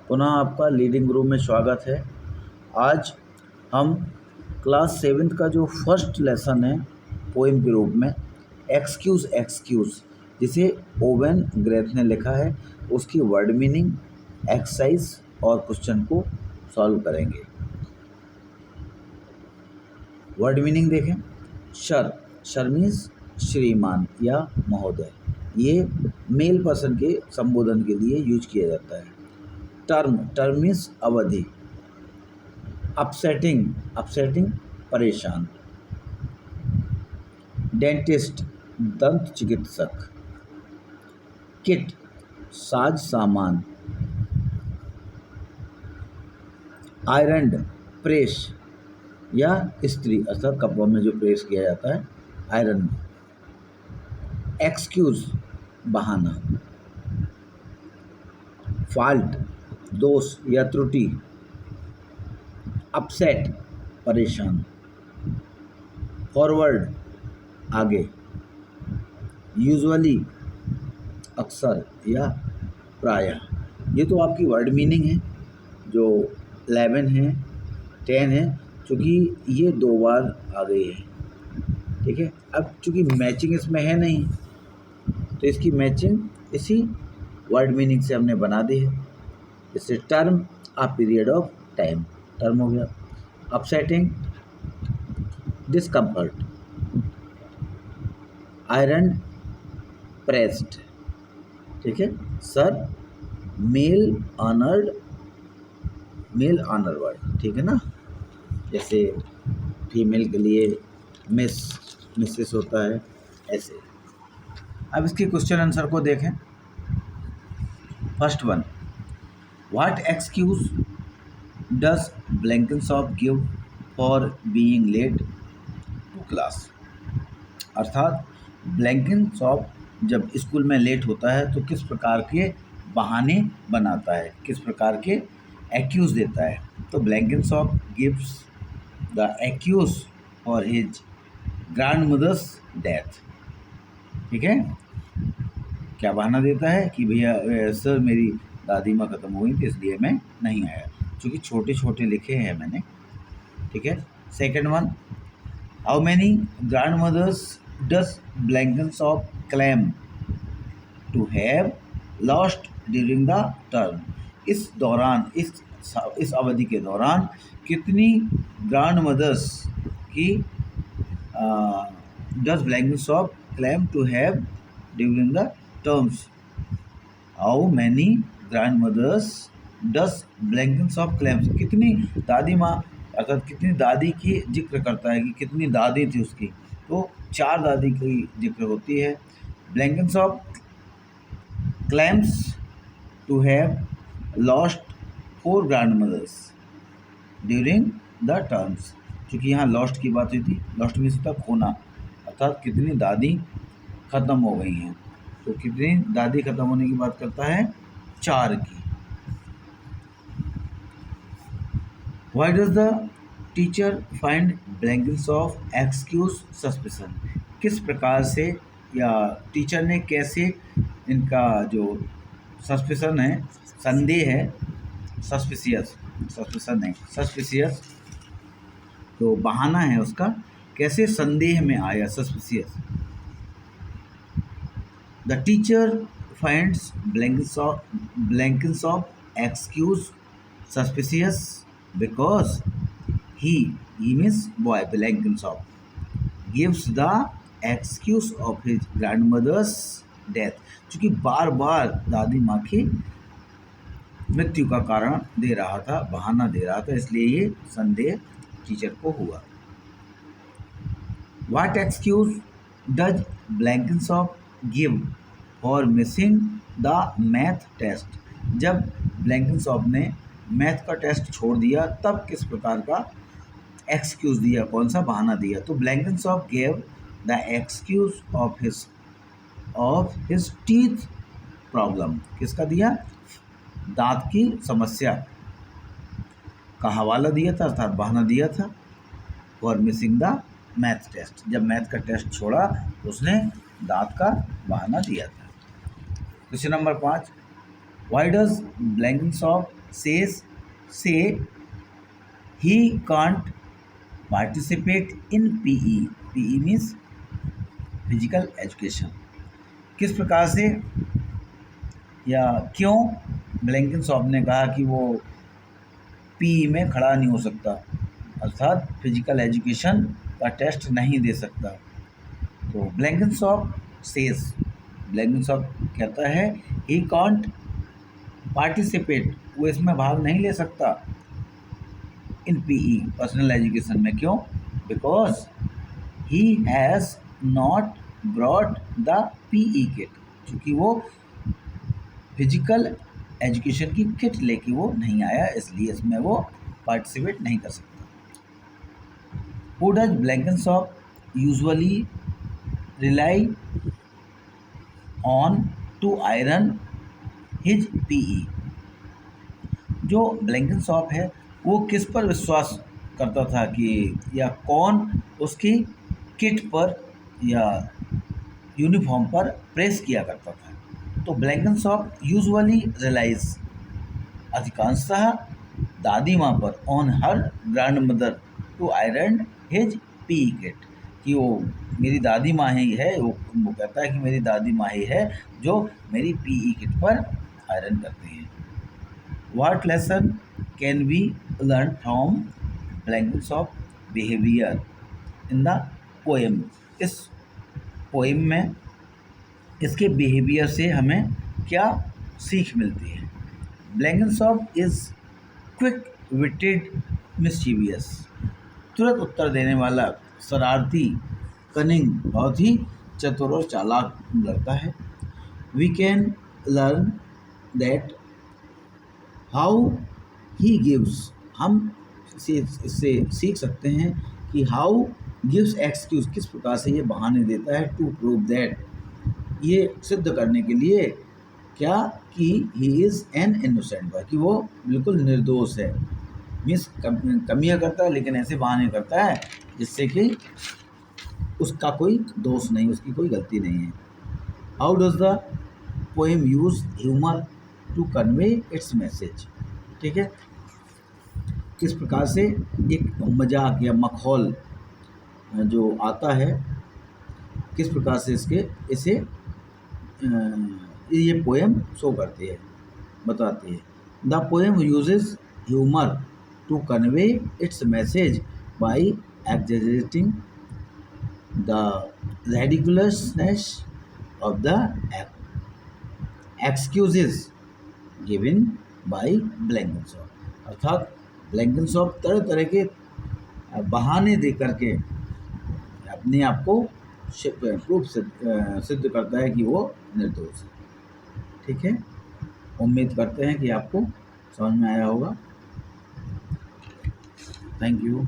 पुनः आपका leading room में स्वागत है। आज हम क्लास 7th का जो फर्स्ट लेसन है पोएम के रूप में एक्सक्यूज़ एक्सक्यूज़ जिसे ओवेन ग्रेथ ने लिखा है उसकी वर्ड मीनिंग, एक्सरसाइज और क्वेश्चन को सॉल्व करेंगे। वर्ड मीनिंग देखें। सर मीन्स श्रीमान या महोदय, ये मेल पर्सन के संबोधन के लिए यूज किया जाता है। टर्म मीन्स अवधि। अपसेटिंग परेशान। डेंटिस्ट दंत चिकित्सक। किट साज सामान। आयरन प्रेस या इस्त्री अर्थात कपड़ों में जो प्रेस किया जाता है आयरन। एक्सक्यूज बहाना। फॉल्ट दोष या त्रुटि। अपसेट परेशान। फॉरवर्ड आगे। यूजुअली अक्सर या प्रायः। ये तो आपकी वर्ड मीनिंग है जो 11 है 10 है, क्योंकि ये 2 बार आ गई है। ठीक है, अब चूँकि मैचिंग इसमें है नहीं तो इसकी मैचिंग इसी वर्ड मीनिंग से हमने बना दी है। जैसे term a period of time, term हो गया। Upsetting discomfort. Iron pressed. ठीक है। सर मेल ऑनर वर्ड, ठीक है ना। जैसे फीमेल के लिए मिसेस होता है, ऐसे। अब इसके क्वेश्चन आंसर को देखें। First one, what excuse does Blenkinsop give for being late to class. अर्थात ब्लैंकेनशॉप जब स्कूल में लेट होता है तो किस प्रकार के बहाने बनाता है, किस प्रकार के एक्यूज देता है। तो Blenkinsop gives the excuse for his grandmother's death. ठीक है, क्या बहाना देता है कि भैया सर मेरी दादी माँ ख़त्म हो गई थी इसलिए मैं नहीं आया, क्योंकि छोटे छोटे लिखे हैं मैंने। ठीक है। Second one, how many grandmothers does Blenkinsop claim to have lost during the term. इस दौरान इस अवधि के दौरान कितनी ग्रैंड मदर्स की does Blenkinsop claim to have during the terms. How many grandmothers does Blenkinsop claims, कितनी दादी माँ अर्थात कितनी दादी की जिक्र करता है कि कितनी दादी थी उसकी, तो 4 दादी की जिक्र होती है। ब्लैंकेनशॉप claims to have lost 4 grandmothers during the terms। क्योंकि यहाँ lost की बात हुई थी, lost मीन्स होता है खोना, अर्थात कितनी दादी खत्म हो गई हैं, तो कितनी दादी खत्म होने की बात करता है, 4 की। Why does the teacher find Blenkinsop excuse suspicion। किस प्रकार से या टीचर ने कैसे इनका जो सस्पिशन है, संदेह है, सस्पिशन नहीं, सस्पिशियस तो बहाना है उसका, कैसे संदेह में आया, suspicious. The teacher finds Blenkinsop excuse suspicious because he means boy Blenkinsop gives the excuse of his grandmother's death। चूँकि बार बार दादी माँ की मृत्यु का कारण दे रहा था, बहाना दे रहा था, इसलिए ये संदेह टीचर को हुआ। What excuse does Blenkinsop give for missing the math test। जब ब्लैंकिनशॉप ने मैथ का टेस्ट छोड़ दिया तब किस प्रकार का एक्सक्यूज दिया, कौन सा बहाना दिया। तो Blenkinsop gave the excuse of his teeth problem. किसका दिया, दांत की समस्या का हवाला दिया था, अर्थात बहाना दिया था। For missing the math test, जब मैथ का टेस्ट छोड़ा तो उसने दांत का बहाना दिया था। Question number 5, Why does Blenkinsop say he can't participate in PE? PE means physical education. किस प्रकार से या क्यों ब्लैंकिंसॉप ने कहा कि वो पीई में खड़ा नहीं हो सकता, अर्थात फिजिकल एजुकेशन का टेस्ट नहीं दे सकता. तो ब्लैंकिंसॉप कहता है ही कांट पार्टिसिपेट, वो इसमें भाग नहीं ले सकता इन पीई पर्सनल एजुकेशन में. क्यों? Because he has not brought the PE kit, क्योंकि वो फिजिकल एजुकेशन की किट लेके वो नहीं आया, इसलिए इसमें वो पार्टिसिपेट नहीं कर सकता. Who does Blenkinsop usually rely on to iron his PE? जो ब्लैंकिंसॉप है वो किस पर विश्वास करता था कि, या कौन उसकी किट पर या यूनिफॉर्म पर प्रेस किया करता था? तो ब्लैंकिंसॉप यूजुअली रिलाइज, अधिकांशतः दादी माँ पर, on her grandmother to iron his PE kit, कि वो मेरी दादी माँ ही है, वो कहता है कि मेरी दादी माँ ही है जो मेरी पीई किट पर आयरन करती है. What lesson can we learn from Blenkinsop behavior in the poem? इस पोएम में इसके बिहेवियर से हमें क्या सीख मिलती है? ब्लैंकिंसॉप इज क्विक विटेड मिस्चीवियस, तुरंत उत्तर देने वाला, शरारती, कनिंग, बहुत ही चतुर और चालाक लड़का है. We can learn that how he gives, हम इससे सीख सकते हैं कि हाउ गिव्स एक्सक्यूज, किस प्रकार से ये बहाने देता है, टू प्रूव दैट, ये सिद्ध करने के लिए क्या, कि he is an innocent boy, कि वो बिल्कुल निर्दोष है. मीन्स कमियाँ करता है लेकिन ऐसे बहाने करता है जिससे कि उसका कोई दोष नहीं, उसकी कोई गलती नहीं है. How does the poem use humour to convey its message? ठीक है, किस प्रकार से एक मजाक या मखौल जो आता है, किस प्रकार से इसे ये पोएम शो करती है, बताती है. The poem uses humour to convey its message by exaggerating the ridiculousness of the excuses given by Blenkinsop, अर्थात ब्लैंकिंसॉप तरह तरह के बहाने दे करके अपने आप को प्रूफ सिद्ध करता है कि वो निर्दोष है. ठीक है, उम्मीद करते हैं कि आपको समझ में आया होगा. Thank you.